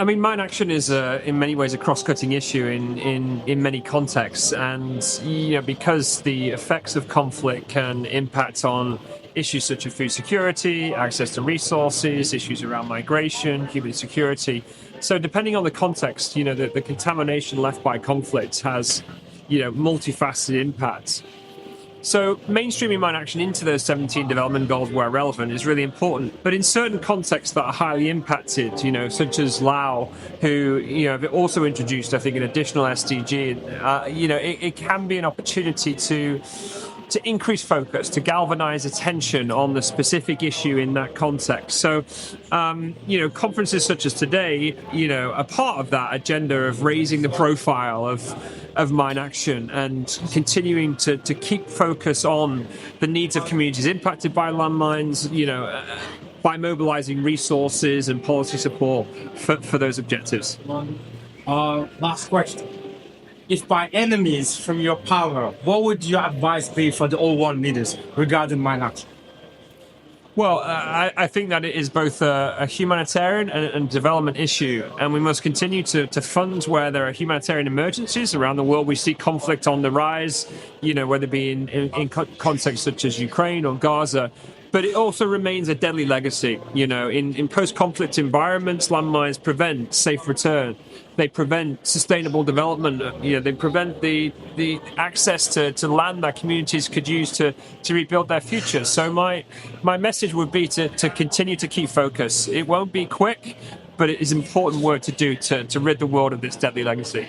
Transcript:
I mean, mine action is in many ways a cross-cutting issue in many contexts, and because the effects of conflict can impact on issues such as food security, access to resources, issues around migration, human security. So depending on the context, the contamination left by conflict has multifaceted impacts. So mainstreaming mine action into those 17 development goals where relevant is really important. But in certain contexts that are highly impacted, such as Laos, who have also introduced, I think, an additional SDG, it can be an opportunity to increase focus, to galvanize attention on the specific issue in that context. So, conferences such as today, are part of that agenda of raising the profile of mine action and continuing to keep focus on the needs of communities impacted by landmines, by mobilizing resources and policy support for those objectives. Last question. If by enemies from your power, what would your advice be for the all world leaders regarding mine action? Well, I think that it is both a humanitarian and development issue, and we must continue to fund where there are humanitarian emergencies around the world. We see conflict on the rise, whether it be in contexts such as Ukraine or Gaza. But it also remains a deadly legacy. In post-conflict environments, landmines prevent safe return. They prevent sustainable development. They prevent the access to land that communities could use to rebuild their future. So my message would be to continue to keep focus. It won't be quick, but it is important work to do to rid the world of this deadly legacy.